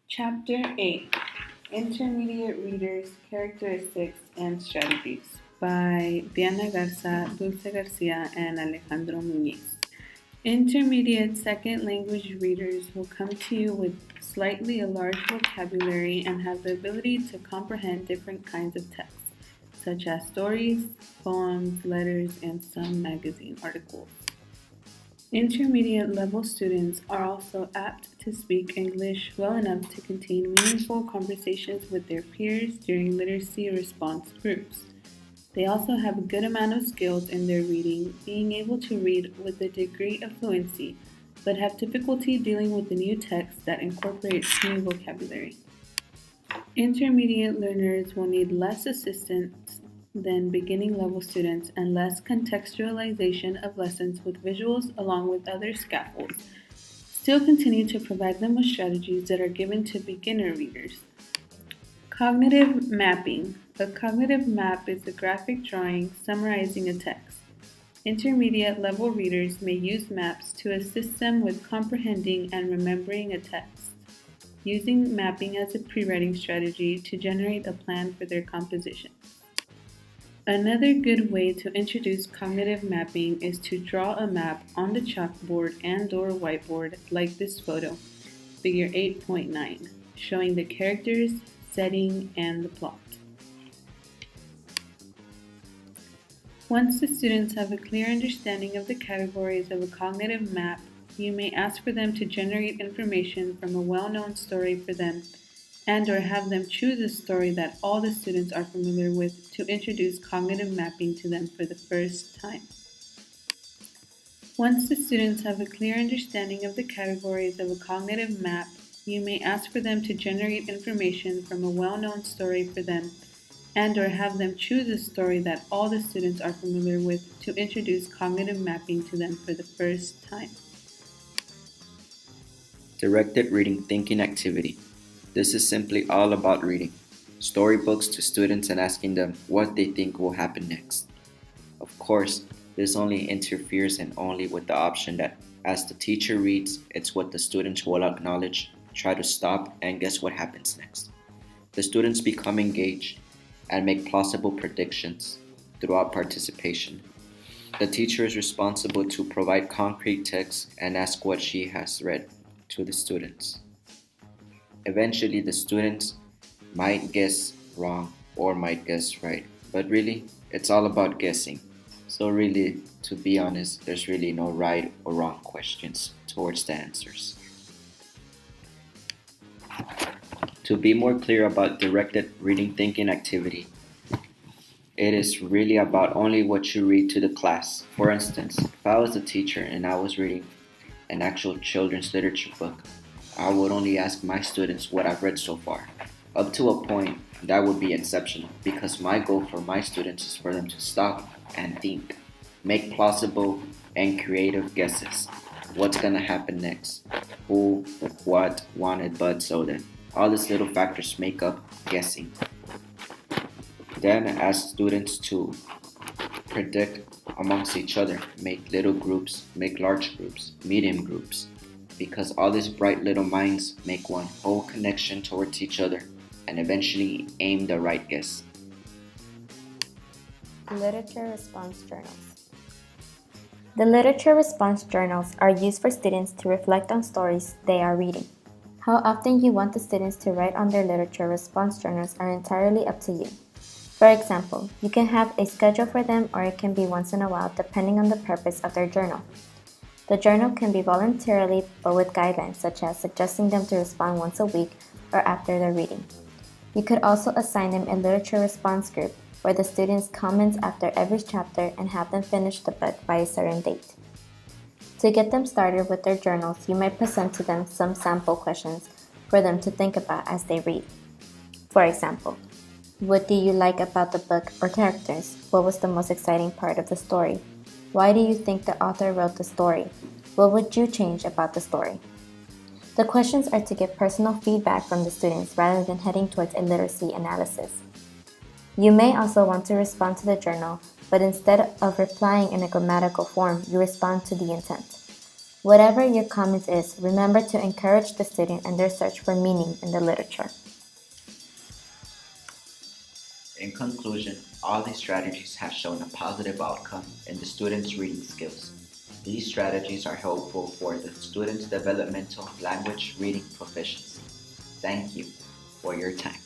Chapter 8 Intermediate Readers, Characteristics, and Strategies by Diana Garza, Dulce Garcia, and Alejandro Muñiz. Intermediate second language readers will come to you with slightly a large vocabulary and have the ability to comprehend different kinds of text, such as stories, poems, letters, and some magazine articles. Intermediate level students are also apt to speak English well enough to contain meaningful conversations with their peers during literacy response groups. They also have a good amount of skills in their reading, being able to read with a degree of fluency, but have difficulty dealing with the new text that incorporates new vocabulary. Intermediate learners will need less assistance than beginning level students and less contextualization of lessons with visuals along with other scaffolds. Still continue to provide them with strategies that are given to beginner readers. Cognitive mapping. A cognitive map is a graphic drawing summarizing a text. Intermediate level readers may use maps to assist them with comprehending and remembering a text, using mapping as a pre-writing strategy to generate a plan for their composition. Another good way to introduce cognitive mapping is to draw a map on the chalkboard and/or whiteboard like this photo, figure 8.9, showing the characters, setting, and the plot. Once the students have a clear understanding of the categories of a cognitive map, you may ask for them to generate information from a well-known story for them and/or have them choose a story that all the students are familiar with to introduce cognitive mapping to them for the first time. Once the students have a clear understanding of the categories of a cognitive map, you may ask for them to generate information from a well-known story for them and/or have them choose a story that all the students are familiar with to introduce cognitive mapping to them for the first time. Directed reading thinking activity. This is simply all about reading storybooks to students and asking them what they think will happen next. Of course, this only interferes and only with the option that as the teacher reads, it's what the students will acknowledge, try to stop, and guess what happens next. The students become engaged and make plausible predictions throughout participation. The teacher is responsible to provide concrete text and ask what she has read to the students. Eventually, the students might guess wrong or might guess right, but really, it's all about guessing. So really, to be honest, there's really no right or wrong questions towards the answers. To be more clear about directed reading thinking activity, it is really about only what you read to the class. For instance, if I was a teacher and I was reading an actual children's literature book, I would only ask my students what I've read so far. Up to a point, that would be exceptional because my goal for my students is for them to stop and think, make plausible and creative guesses. What's gonna happen next? Who, what, wanted, but, so then. All these little factors make up guessing. Then ask students to predict amongst each other, make little groups, make large groups, medium groups, because all these bright little minds make one whole connection towards each other and eventually aim the right guess. Literature response journals. The literature response journals are used for students to reflect on stories they are reading. How often you want the students to write on their literature response journals are entirely up to you. For example, you can have a schedule for them or it can be once in a while depending on the purpose of their journal. The journal can be voluntarily but with guidelines such as suggesting them to respond once a week or after their reading. You could also assign them a literature response group where the students comment after every chapter and have them finish the book by a certain date. To get them started with their journals, you might present to them some sample questions for them to think about as they read. For example, what do you like about the book or characters? What was the most exciting part of the story? Why do you think the author wrote the story? What would you change about the story? The questions are to get personal feedback from the students rather than heading towards a literacy analysis. You may also want to respond to the journal, but instead of replying in a grammatical form, you respond to the intent. Whatever your comments is, remember to encourage the student in their search for meaning in the literature. In conclusion, all these strategies have shown a positive outcome in the students' reading skills. These strategies are helpful for the students' developmental language reading proficiency. Thank you for your time.